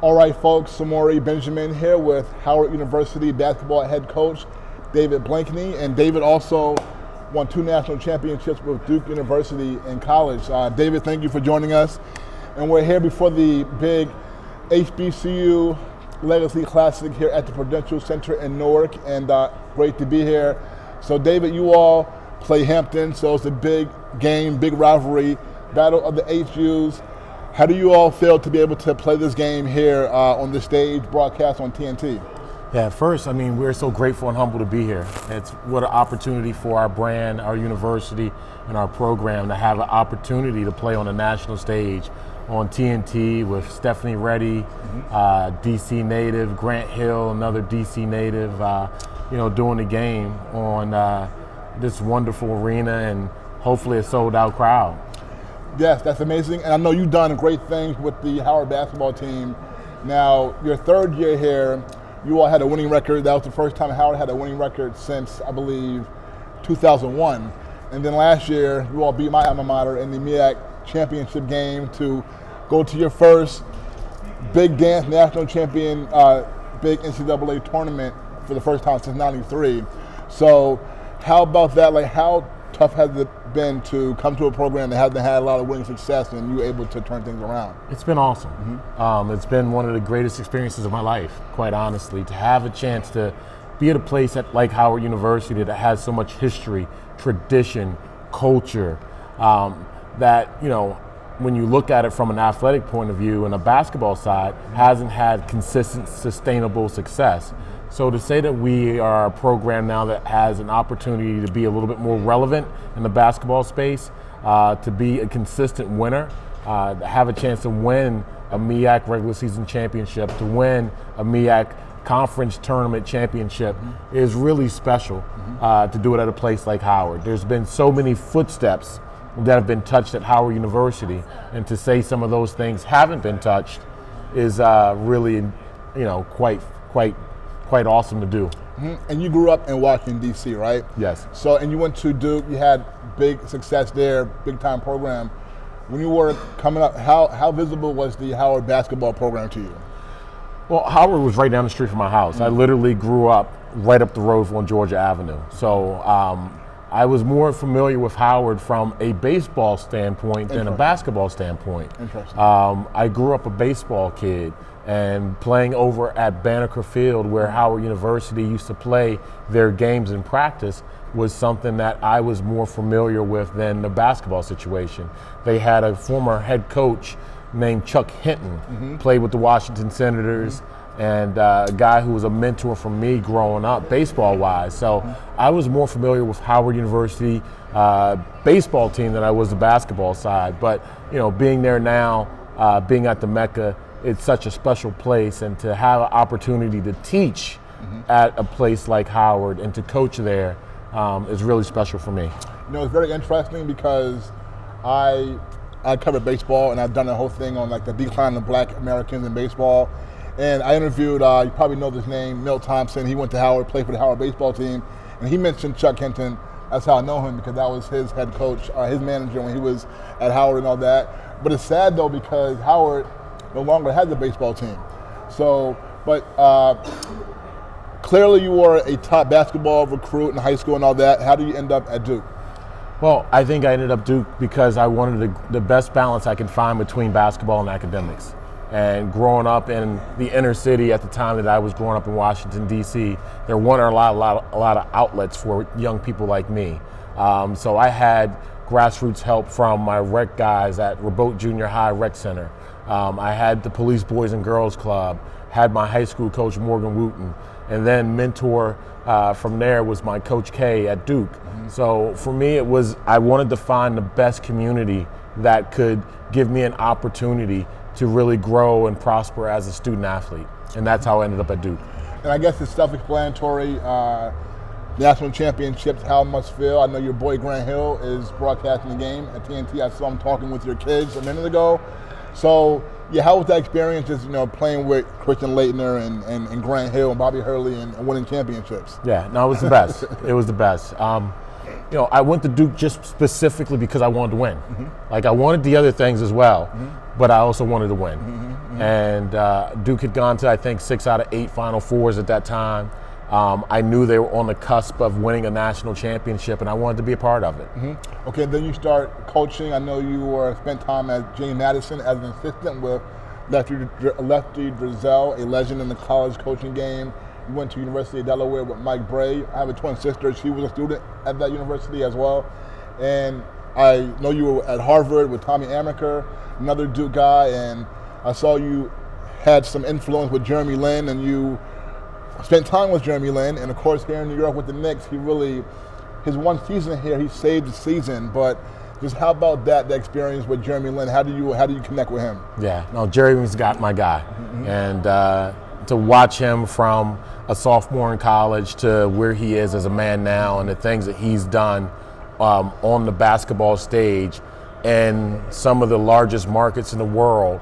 All right, folks, Samori Benjamin here with Howard University basketball head coach David Blankney, and David also won 2 national championships with Duke University in college. David, thank you for joining us, and we're here before the big HBCU Legacy Classic here at the Prudential Center in Newark, and great to be here. So David, you all play Hampton, so it's a big game, big rivalry, battle of the HUs. How do you all feel to be able to play this game here on the stage, broadcast on TNT? Yeah, first, we're so grateful and humble to be here. It's what an opportunity for our brand, our university, and our program to have an opportunity to play on a national stage on TNT with Stephanie Reddy, DC native, Grant Hill, another DC native, doing the game on this wonderful arena and hopefully a sold-out crowd. Yes, that's amazing. And I know you've done great things with the Howard basketball team. Now, your third year here, you all had a winning record. That was the first time Howard had a winning record since, I believe, 2001. And then last year, you all beat my alma mater in the MEAC championship game to go to your first big dance national champion, big NCAA tournament for the first time since '93. So how about that? Like, how tough has it been to come to a program that hasn't had a lot of winning success and you were able to turn things around? It's been awesome. It's been one of the greatest experiences of my life, quite honestly, to have a chance to be at a place like Howard University that has so much history, tradition, culture, that, when you look at it from an athletic point of view and a basketball side, hasn't had consistent, sustainable success. So to say that we are a program now that has an opportunity to be a little bit more relevant in the basketball space, to be a consistent winner, to have a chance to win a MEAC regular season championship, to win a MEAC conference tournament championship is really special to do it at a place like Howard. There's been so many footsteps that have been touched at Howard University, and to say some of those things haven't been touched is really, quite awesome to do. And you grew up in Washington, D.C., right? Yes. So, and you went to Duke, you had big success there, big time program. When you were coming up, how visible was the Howard basketball program to you? Well, Howard was right down the street from my house. I literally grew up right up the road on Georgia Avenue. So I was more familiar with Howard from a baseball standpoint than a basketball standpoint. Interesting. I grew up a baseball kid, and playing over at Banneker Field, where Howard University used to play their games in practice, was something that I was more familiar with than the basketball situation. They had a former head coach named Chuck Hinton, played with the Washington Senators, and a guy who was a mentor for me growing up, baseball-wise. So I was more familiar with Howard University baseball team than I was the basketball side. But being there now, being at the Mecca, it's such a special place, and to have an opportunity to teach at a place like Howard and to coach there is really special for me. It's very interesting because I covered baseball, and I've done the whole thing on like the decline of Black Americans in baseball. And I interviewed, you probably know this name, Milt Thompson. He went to Howard, played for the Howard baseball team, and he mentioned Chuck Hinton. That's how I know him, because that was his head coach, his manager when he was at Howard and all that. But it's sad though, because Howard no longer has a baseball team. So, but clearly you were a top basketball recruit in high school and all that. How do you end up at Duke? Well, I think I ended up Duke because I wanted the best balance I could find between basketball and academics. And growing up in the inner city at the time that I was growing up in Washington, D.C., there weren't a lot of outlets for young people like me. So I had grassroots help from my rec guys at Rabote Junior High Rec Center. I had the Police Boys and Girls Club, had my high school coach Morgan Wooten, and then mentor from there was my Coach K at Duke. So for me, I wanted to find the best community that could give me an opportunity to really grow and prosper as a student athlete. And that's how I ended up at Duke. And I guess it's self-explanatory. National championships, how it must feel. I know your boy Grant Hill is broadcasting the game at TNT. I saw him talking with your kids a minute ago. So, yeah, how was that experience just, playing with Christian Laettner and Grant Hill and Bobby Hurley and winning championships? Yeah, no, it was the best. It was the best. I went to Duke just specifically because I wanted to win. Like, I wanted the other things as well, but I also wanted to win. And Duke had gone to, I think, 6 out of 8 Final Fours at that time. I knew they were on the cusp of winning a national championship, and I wanted to be a part of it. Okay, then you start coaching. I know you spent time at James Madison as an assistant with Lefty Driesell, a legend in the college coaching game. You went to University of Delaware with Mike Bray. I have a twin sister. She was a student at that university as well. And I know you were at Harvard with Tommy Amaker, another Duke guy, and I saw you had some influence with Jeremy Lin, and you spent time with Jeremy Lin, and of course here in New York with the Knicks, his one season here, he saved the season, but just how about the experience with Jeremy Lin? How do you connect with him? Yeah, no, Jeremy's got my guy. And to watch him from a sophomore in college to where he is as a man now and the things that he's done on the basketball stage in some of the largest markets in the world,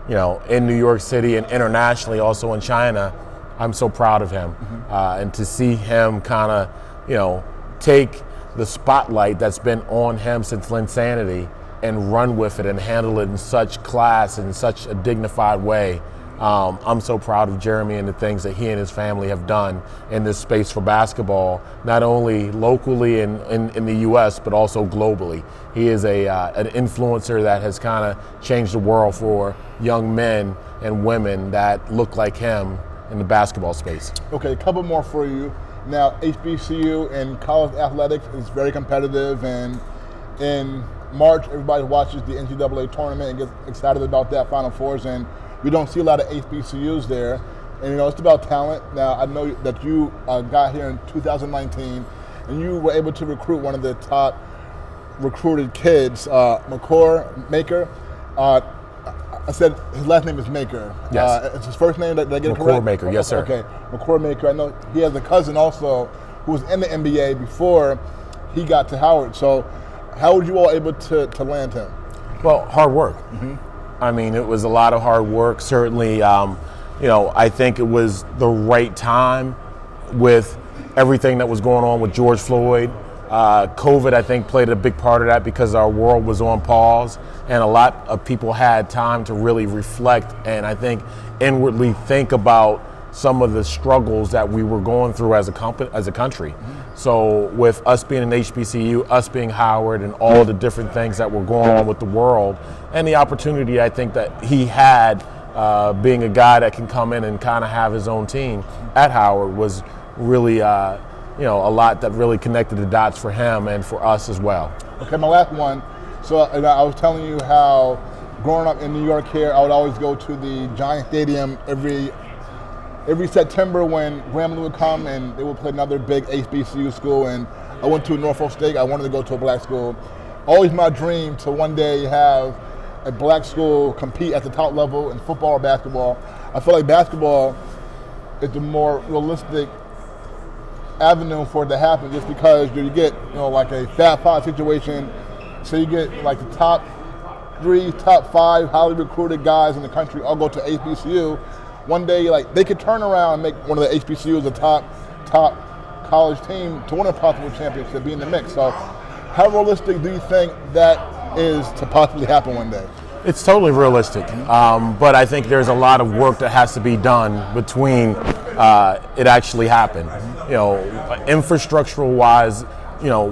in New York City and internationally, also in China, I'm so proud of him. And to see him kind of, take the spotlight that's been on him since Linsanity and run with it and handle it in such class and such a dignified way. I'm so proud of Jeremy and the things that he and his family have done in this space for basketball, not only locally in the U.S., but also globally. He is an influencer that has kind of changed the world for young men and women that look like him in the basketball space. Okay, a couple more for you. Now, HBCU and college athletics is very competitive, and in March, everybody watches the NCAA tournament and gets excited about that Final Fours, and we don't see a lot of HBCUs there. And it's about talent. Now, I know that you got here in 2019, and you were able to recruit one of the top recruited kids, McCord Maker. I said his last name is Maker. Yes. It's his first name. Did I get it McCord correct? Maker, yes, sir. Okay, McCord Maker. I know he has a cousin also who was in the NBA before he got to Howard. So how were you all able to land him? Well, hard work. I mean, it was a lot of hard work. Certainly, I think it was the right time with everything that was going on with George Floyd. COVID, I think, played a big part of that because our world was on pause and a lot of people had time to really reflect and I think inwardly think about some of the struggles that we were going through as a country. So with us being an HBCU, us being Howard, and all the different things that were going on with the world, and the opportunity I think that he had being a guy that can come in and kind of have his own team at Howard was really a lot that really connected the dots for him and for us as well. Okay, my last one. So I was telling you how growing up in New York here, I would always go to the Giant Stadium every September when Grambling would come and they would play another big HBCU school, and I went to Norfolk State. I wanted to go to a black school. Always my dream to one day have a black school compete at the top level in football or basketball. I feel like basketball is the more realistic avenue for it to happen, just because you get like a Fab Five situation. So you get like the top 3, top 5 highly recruited guys in the country all go to HBCU. One day, they could turn around and make one of the HBCUs a top college team to win a possible championship, be in the mix. So, how realistic do you think that is to possibly happen one day? It's totally realistic, but I think there's a lot of work that has to be done between it actually happen. Infrastructural wise,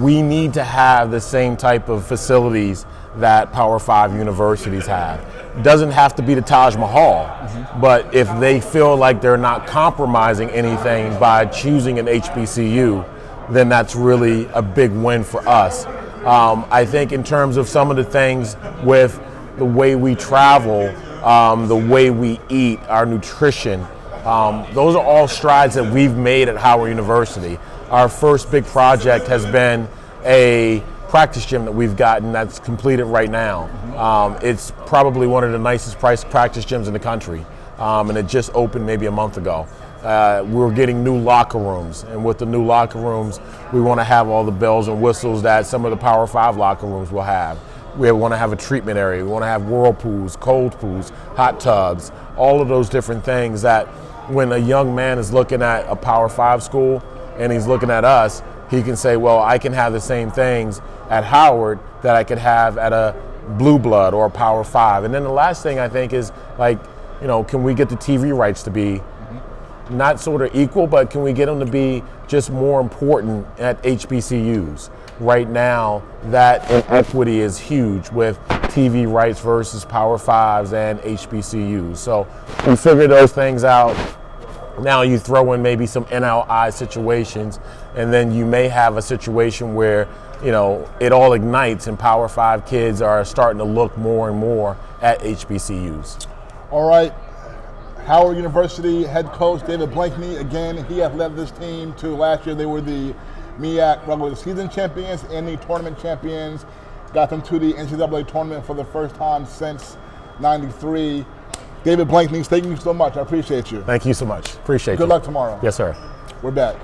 we need to have the same type of facilities that Power 5 universities have. It doesn't have to be the Taj Mahal, but if they feel like they're not compromising anything by choosing an HBCU, then that's really a big win for us. I think in terms of some of the things with the way we travel, the way we eat, our nutrition, those are all strides that we've made at Howard University. Our first big project has been a practice gym that we've gotten that's completed right now. It's probably one of the nicest priced practice gyms in the country, and it just opened maybe a month ago. We're getting new locker rooms, and with the new locker rooms, we want to have all the bells and whistles that some of the Power 5 locker rooms will have. We want to have a treatment area. We want to have whirlpools, cold pools, hot tubs, all of those different things that when a young man is looking at a Power 5 school and he's looking at us, he can say, well, I can have the same things at Howard that I could have at a Blue Blood or a Power 5. And then the last thing I think is can we get the TV rights to be not sort of equal, but can we get them to be just more important at HBCUs? Right now, that inequity is huge with TV rights versus Power Fives and HBCUs. So we figure those things out. Now you throw in maybe some NLI situations, and then you may have a situation where, it all ignites and Power Five kids are starting to look more and more at HBCUs. All right. Howard University head coach David Blankney, again, he has led this team to last year. They were the MEAC regular season champions and the tournament champions. Got them to the NCAA tournament for the first time since '93. David Blankney, thank you so much. I appreciate you. Thank you so much. Appreciate it. Good luck tomorrow. Yes, sir. We're back.